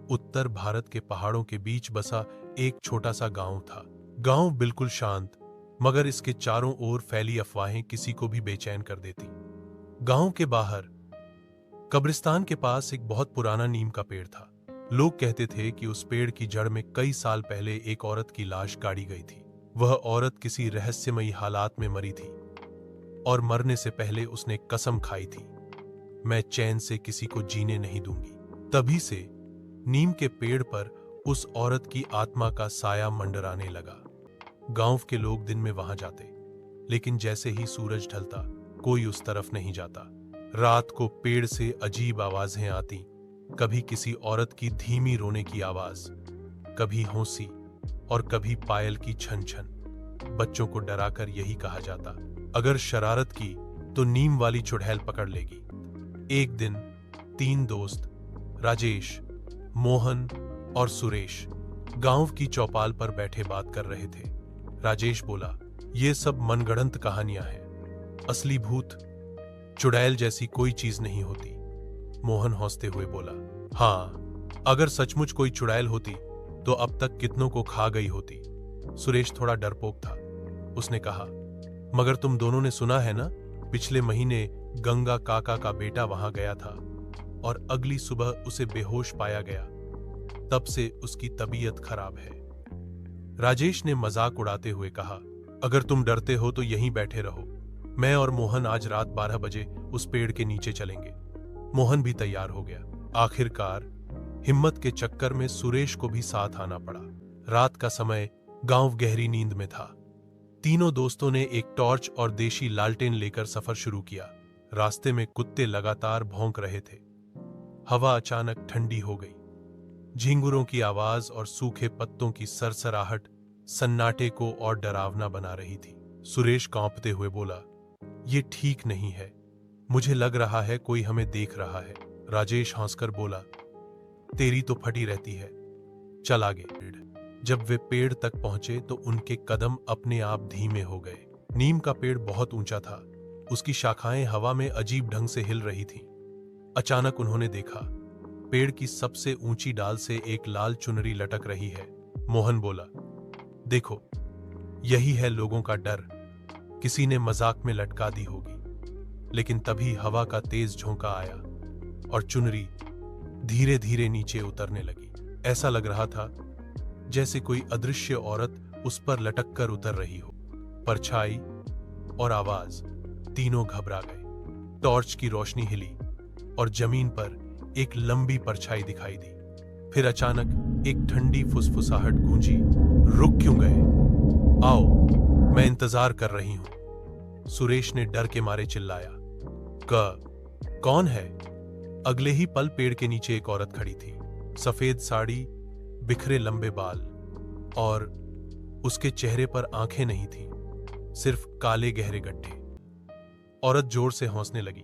उत्तर भारत के पहाड़ों के बीच बसा एक छोटा सा गांव था। गांव बिल्कुल शांत, मगर इसके चारों ओर फैली अफवाहें किसी को भी बेचैन कर देती। गांव के बाहर कब्रिस्तान के पास एक बहुत पुराना नीम का पेड़ था। लोग कहते थे कि उस पेड़ की जड़ में कई साल पहले एक औरत की लाश गाड़ी गई थी। वह औरत किसी रहस्यमयी हालात में मरी थी और मरने से पहले उसने कसम खाई थी, मैं चैन से किसी को जीने नहीं दूंगी। तभी से नीम के पेड़ पर उस औरत की आत्मा का साया मंडराने लगा। गांव के लोग दिन में वहां जाते, लेकिन जैसे ही सूरज ढलता कोई उस तरफ नहीं जाता। रात को पेड़ से अजीब आवाजें आती, कभी किसी औरत की धीमी रोने की आवाज, कभी हंसी और कभी पायल की छन छन। बच्चों को डराकर यही कहा जाता, अगर शरारत की तो नीम वाली चुड़ैल पकड़ लेगी। एक दिन 3 दोस्त राजेश, मोहन और सुरेश गांव की चौपाल पर बैठे बात कर रहे थे। राजेश बोला, ये सब मनगढ़ंत कहानियां हैं, असली भूत चुड़ैल जैसी कोई चीज नहीं होती। मोहन हंसते हुए बोला, हाँ, अगर सचमुच कोई चुड़ैल होती तो अब तक कितनों को खा गई होती। सुरेश थोड़ा डरपोक था। उसने कहा, मगर तुम दोनों ने सुना है ना, पिछले महीने गंगा काका का बेटा वहां गया था और अगली सुबह उसे बेहोश पाया गया। तब से उसकी तबीयत खराब है। राजेश ने मजाक उड़ाते हुए कहा, अगर तुम डरते हो तो यहीं बैठे रहो, मैं और मोहन आज रात 12 बजे उस पेड़ के नीचे चलेंगे। मोहन भी तैयार हो गया। आखिरकार हिम्मत के चक्कर में सुरेश को भी साथ आना पड़ा। रात का समय, गांव गहरी नींद में था। तीनों दोस्तों ने एक टॉर्च और देशी लालटेन लेकर सफर शुरू किया। रास्ते में कुत्ते लगातार भौंक रहे थे। हवा अचानक ठंडी हो गई। झिंगुरों की आवाज और सूखे पत्तों की सरसराहट सन्नाटे को और डरावना बना रही थी। सुरेश कांपते हुए बोला, ये ठीक नहीं है, मुझे लग रहा है कोई हमें देख रहा है। राजेश हंसकर बोला, तेरी तो फटी रहती है, चल आगे। जब वे पेड़ तक पहुंचे तो उनके कदम अपने आप धीमे हो गए। नीम का पेड़ बहुत ऊंचा था, उसकी शाखाएं हवा में अजीब ढंग से हिल रही थीं। अचानक उन्होंने देखा, पेड़ की सबसे ऊंची डाल से एक लाल चुनरी लटक रही है। मोहन बोला, देखो, यही है लोगों का डर, किसी ने मजाक में लटका दी होगी। लेकिन तभी हवा का तेज झोंका आया और चुनरी धीरे धीरे नीचे उतरने लगी। ऐसा लग रहा था जैसे कोई अदृश्य औरत उस पर लटक कर उतर रही हो। परछाई और आवाज तीनों घबरा गए। टॉर्च की रोशनी हिली और जमीन पर एक लंबी परछाई दिखाई दी। फिर अचानक एक ठंडी फुसफुसाहट गूंजी, रुक क्यों गए? आओ, मैं इंतजार कर रही हूं। सुरेश ने डर के मारे चिल्लाया, कौन है? अगले ही पल पेड़ के नीचे एक औरत खड़ी थी। सफेद साड़ी, बिखरे लंबे बाल और उसके चेहरे पर आंखें नहीं थीं, सिर्फ काले गहरे गड्ढे। औरत जोर से हंसने लगी,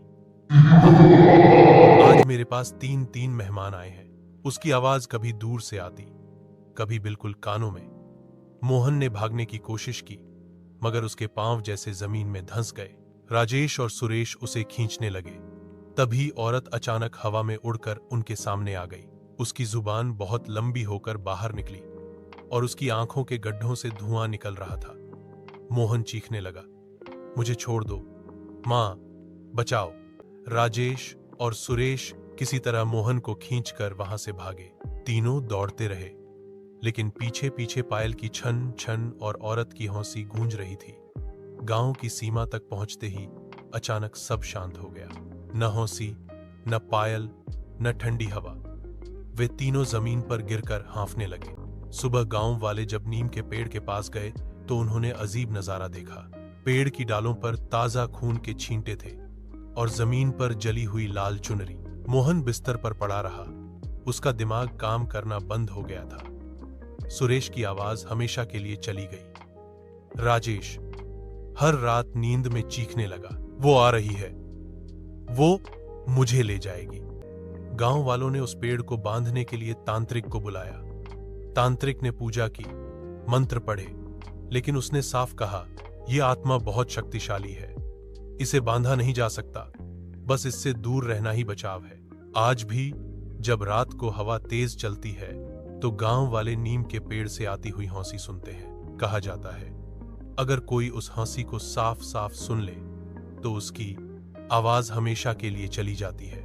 आज मेरे पास 3 मेहमान आए हैं। उसकी आवाज कभी दूर से आती, कभी बिल्कुल कानों में। मोहन ने भागने की कोशिश की, मगर उसके पांव जैसे जमीन में धंस गए। राजेश और सुरेश उसे खींचने लगे। तभी औरत अचानक हवा में उड़कर उनके सामने आ गई। उसकी जुबान बहुत लंबी होकर बाहर निकली और उसकी आंखों के गड्ढों से धुआं निकल रहा था। मोहन चीखने लगा, मुझे छोड़ दो, मां, बचाओ। राजेश और सुरेश किसी तरह मोहन को खींचकर वहां से भागे। तीनों दौड़ते रहे, लेकिन पीछे पीछे पायल की छन छन और औरत की हंसी गूंज रही थी। गांव की सीमा तक पहुंचते ही अचानक सब शांत हो गया। न हंसी, न पायल, न ठंडी हवा। वे तीनों जमीन पर गिरकर हांफने लगे। सुबह गांव वाले जब नीम के पेड़ के पास गए तो उन्होंने अजीब नजारा देखा। पेड़ की डालों पर ताजा खून के छींटे थे और जमीन पर जली हुई लाल चुनरी। मोहन बिस्तर पर पड़ा रहा, उसका दिमाग काम करना बंद हो गया था। सुरेश की आवाज हमेशा के लिए चली गई। राजेश हर रात नींद में चीखने लगा, वो आ रही है, वो मुझे ले जाएगी। गांव वालों ने उस पेड़ को बांधने के लिए तांत्रिक को बुलाया। तांत्रिक ने पूजा की, मंत्र पढ़े, लेकिन उसने साफ कहा, यह आत्मा बहुत शक्तिशाली है, इसे बांधा नहीं जा सकता, बस इससे दूर रहना ही बचाव है। आज भी जब रात को हवा तेज चलती है तो गांव वाले नीम के पेड़ से आती हुई हंसी सुनते हैं। कहा जाता है अगर कोई उस हंसी को साफ साफ सुन ले तो उसकी आवाज हमेशा के लिए चली जाती है।